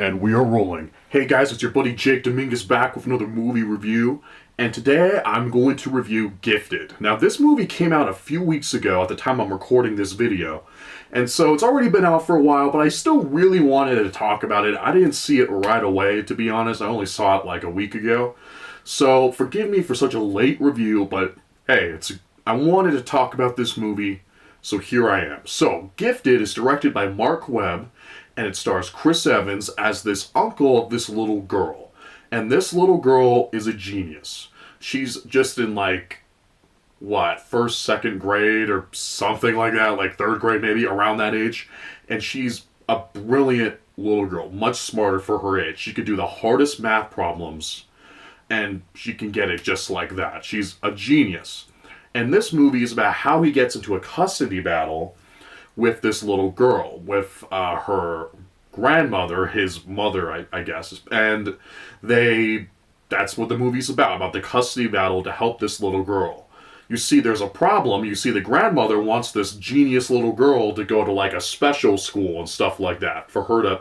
And we are rolling. Hey guys, it's your buddy Jake Dominguez back with another movie review. And today I'm going to review Gifted. Now this movie came out a few weeks ago at the time I'm recording this video. And so it's already been out for a while, but I still really wanted to talk about it. I didn't see it right away, to be honest. I only saw it like a week ago. So forgive me for such a late review, but hey, I wanted to talk about this movie, so here I am. So Gifted is directed by Marc Webb, and it stars Chris Evans as this uncle of this little girl. And this little girl is a genius. She's just in first, second grade or something like that, like third grade maybe, around that age. And she's a brilliant little girl, much smarter for her age. She could do the hardest math problems, and she can get it just like that. She's a genius. And this movie is about how he gets into a custody battle with this little girl, with her grandmother, his mother, I guess. And that's what the movie's about the custody battle to help this little girl. You see there's a problem. You see the grandmother wants this genius little girl to go to like a special school and stuff like that, for her to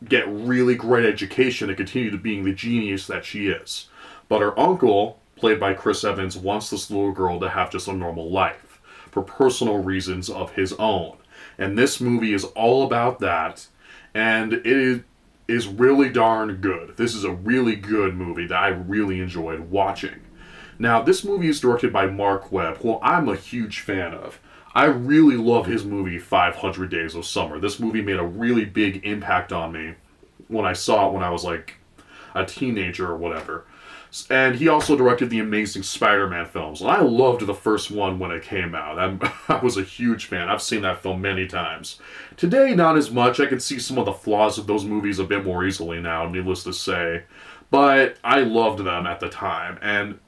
get really great education and continue to being the genius that she is. But her uncle, played by Chris Evans, wants this little girl to have just a normal life, for personal reasons of his own. And this movie is all about that, and it is really darn good. This is a really good movie that I really enjoyed watching. Now, this movie is directed by Marc Webb, who I'm a huge fan of. I really love his movie 500 Days of Summer. This movie made a really big impact on me when I saw it when I was like a teenager or whatever. And he also directed the Amazing Spider-Man films. And I loved the first one when it came out. I was a huge fan. I've seen that film many times. Today, not as much. I can see some of the flaws of those movies a bit more easily now, needless to say. But I loved them at the time. And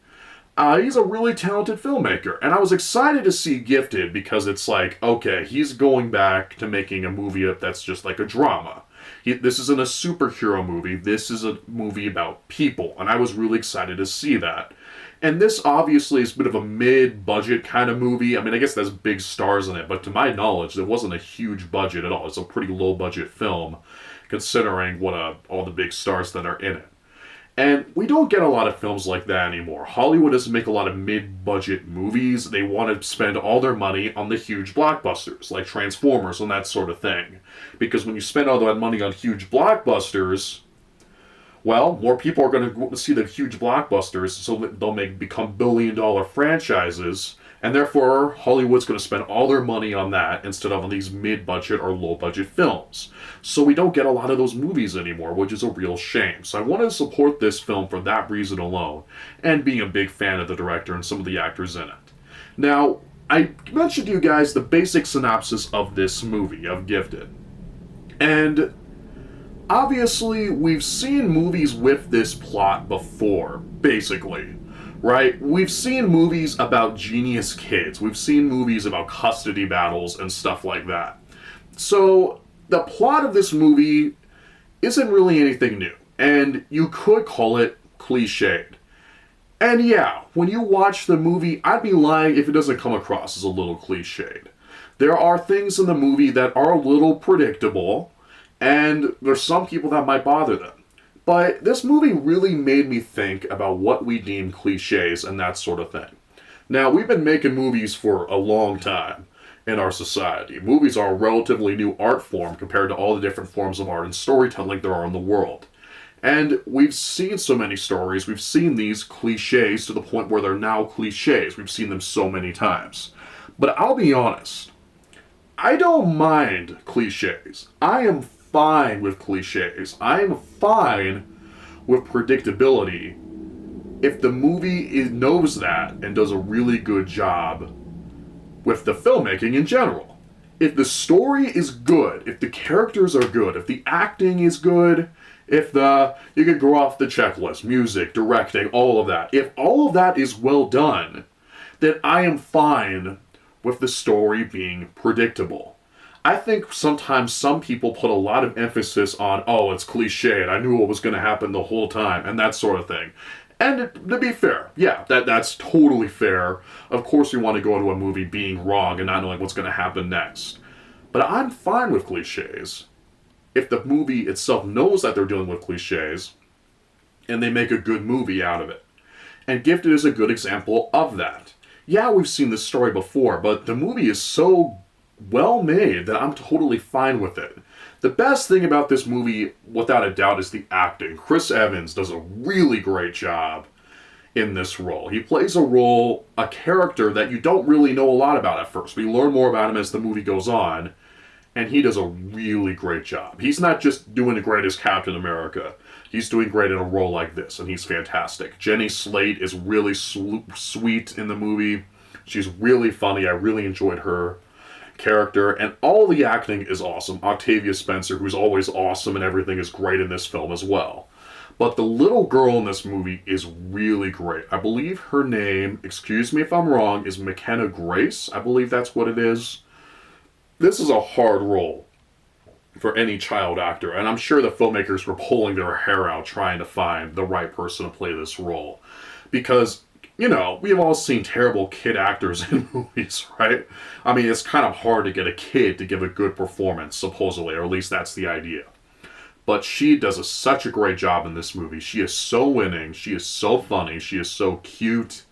he's a really talented filmmaker. And I was excited to see Gifted because it's like, okay, he's going back to making a movie that's just like a drama. This isn't a superhero movie. This is a movie about people, and I was really excited to see that. And this obviously is a bit of a mid-budget kind of movie. I mean, I guess there's big stars in it, but to my knowledge, there wasn't a huge budget at all. It's a pretty low-budget film, considering all the big stars that are in it. And we don't get a lot of films like that anymore. Hollywood doesn't make a lot of mid-budget movies. They want to spend all their money on the huge blockbusters, like Transformers and that sort of thing. Because when you spend all that money on huge blockbusters, well, more people are going to see the huge blockbusters, so that they'll become billion-dollar franchises, and therefore Hollywood's going to spend all their money on that instead of on these mid-budget or low-budget films. So we don't get a lot of those movies anymore, which is a real shame. So I wanted to support this film for that reason alone, and being a big fan of the director and some of the actors in it. Now, I mentioned to you guys the basic synopsis of this movie, of Gifted. And obviously, we've seen movies with this plot before, basically. Right? We've seen movies about genius kids. We've seen movies about custody battles and stuff like that. So, the plot of this movie isn't really anything new. And you could call it cliched. And yeah, when you watch the movie, I'd be lying if it doesn't come across as a little cliched. There are things in the movie that are a little predictable, and there's some people that might bother them. But this movie really made me think about what we deem cliches and that sort of thing. Now, we've been making movies for a long time in our society. Movies are a relatively new art form compared to all the different forms of art and storytelling there are in the world. And we've seen so many stories, we've seen these cliches to the point where they're now cliches. We've seen them so many times. But I'll be honest, I don't mind cliches. I am fine with cliches. I am fine with predictability if the movie knows that and does a really good job with the filmmaking in general. If the story is good, if the characters are good, if the acting is good, if you could go off the checklist, music, directing, all of that. If all of that is well done, then I am fine with the story being predictable. I think sometimes some people put a lot of emphasis on, oh, it's cliched, I knew what was going to happen the whole time, and that sort of thing. And to be fair, yeah, that's totally fair. Of course you want to go into a movie being wrong and not knowing what's going to happen next. But I'm fine with cliches. if the movie itself knows that they're dealing with cliches and they make a good movie out of it. And Gifted is a good example of that. Yeah, we've seen this story before, but the movie is so well made that I'm totally fine with it. The best thing about this movie, without a doubt, is the acting. Chris Evans does a really great job in this role. He plays a character that you don't really know a lot about at first. We learn more about him as the movie goes on, and he does a really great job. He's not just doing the great as Captain America. He's doing great in a role like this, and he's fantastic. Jenny Slate is really sweet in the movie. She's really funny. I really enjoyed her character, and all the acting is awesome. Octavia Spencer, who's always awesome and everything, is great in this film as well. But the little girl in this movie is really great. I believe her name, excuse me if I'm wrong, is Mckenna Grace. I believe that's what it is. This is a hard role for any child actor, and I'm sure the filmmakers were pulling their hair out trying to find the right person to play this role. Because, you know, we've all seen terrible kid actors in movies, right? I mean, it's kind of hard to get a kid to give a good performance, supposedly, or at least that's the idea. But she does such a great job in this movie. She is so winning, she is so funny, she is so cute,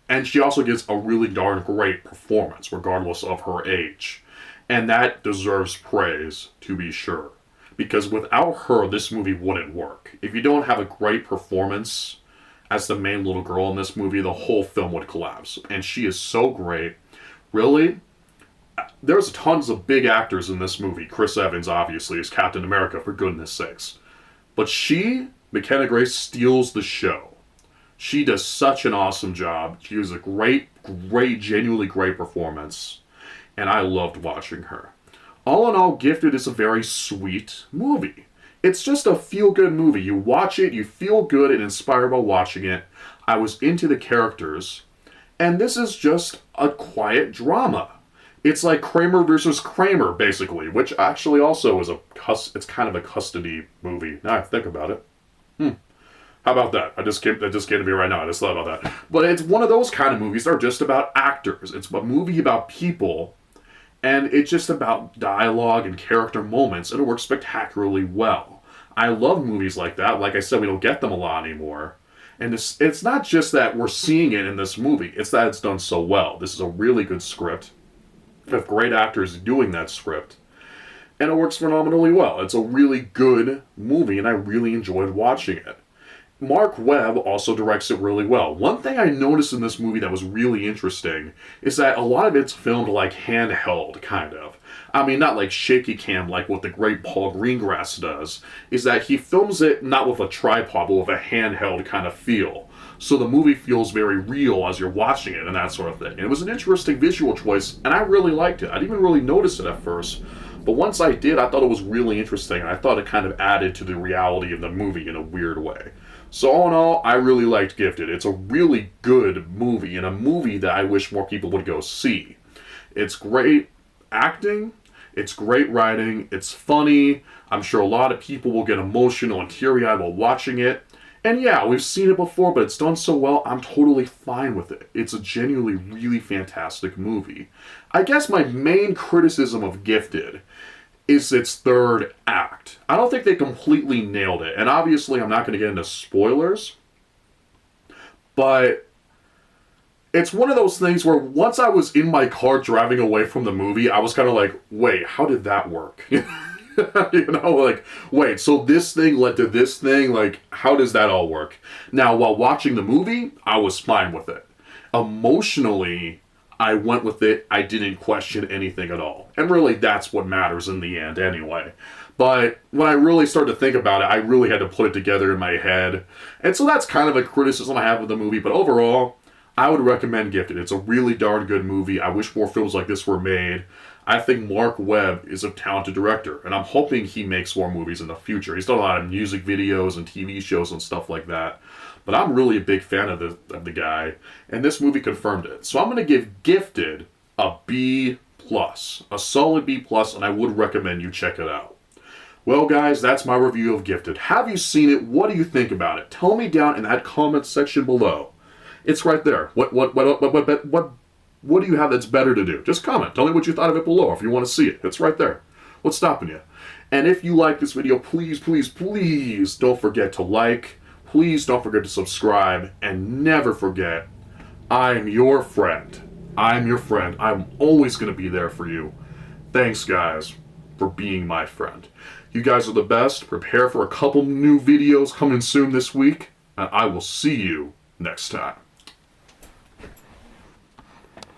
and she also gives a really darn great performance, regardless of her age. And that deserves praise, to be sure. Because without her, this movie wouldn't work. If you don't have a great performance as the main little girl in this movie, the whole film would collapse. And she is so great. Really, there's tons of big actors in this movie. Chris Evans, obviously, is Captain America, for goodness sakes. But she, McKenna Grace, steals the show. She does such an awesome job. She gives a great, genuinely great performance. And I loved watching her. All in all, Gifted is a very sweet movie. It's just a feel-good movie. You watch it, you feel good and inspired by watching it. I was into the characters. And this is just a quiet drama. It's like Kramer versus Kramer, basically, which actually also is it's kind of a custody movie. Now I think about it. How about that? That just came to me right now. I just thought about that. But it's one of those kind of movies that are just about actors. It's a movie about people. And it's just about dialogue and character moments, and it works spectacularly well. I love movies like that. Like I said, we don't get them a lot anymore. And it's not just that we're seeing it in this movie, it's that it's done so well. This is a really good script. We have great actors doing that script. And it works phenomenally well. It's a really good movie, and I really enjoyed watching it. Marc Webb also directs it really well. One thing I noticed in this movie that was really interesting is that a lot of it's filmed like handheld, kind of. I mean, not like shaky cam like what the great Paul Greengrass does, is that he films it not with a tripod, but with a handheld kind of feel. So the movie feels very real as you're watching it and that sort of thing. And it was an interesting visual choice, and I really liked it. I didn't even really notice it at first. But once I did, I thought it was really interesting, and I thought it kind of added to the reality of the movie in a weird way. So all in all, I really liked Gifted. It's a really good movie, and a movie that I wish more people would go see. It's great acting, it's great writing, it's funny. I'm sure a lot of people will get emotional and teary-eyed while watching it. And yeah, we've seen it before, but it's done so well, I'm totally fine with it. It's a genuinely really fantastic movie. I guess my main criticism of Gifted is its third act. I don't think they completely nailed it. And obviously, I'm not going to get into spoilers. But it's one of those things where once I was in my car driving away from the movie, I was kind of like, wait, how did that work? You know, like, wait, so this thing led to this thing? Like, how does that all work? Now, while watching the movie, I was fine with it. Emotionally, I went with it. I didn't question anything at all. And really, that's what matters in the end anyway. But when I really started to think about it, I really had to put it together in my head. And so that's kind of a criticism I have of the movie. But overall, I would recommend Gifted. It's a really darn good movie. I wish more films like this were made. I think Marc Webb is a talented director. And I'm hoping he makes more movies in the future. He's done a lot of music videos and TV shows and stuff like that. But I'm really a big fan of the guy, and this movie confirmed it. So I'm going to give Gifted a B+, a solid B+, and I would recommend you check it out. Well, guys, that's my review of Gifted. Have you seen it? What do you think about it? Tell me down in that comment section below. It's right there. What do you have that's better to do? Just comment. Tell me what you thought of it below if you want to see it. It's right there. What's stopping you? And if you like this video, please, please, please don't forget to like. Please don't forget to subscribe. And never forget, I'm your friend. I'm your friend. I'm always going to be there for you. Thanks, guys, for being my friend. You guys are the best. Prepare for a couple new videos coming soon this week. And I will see you next time.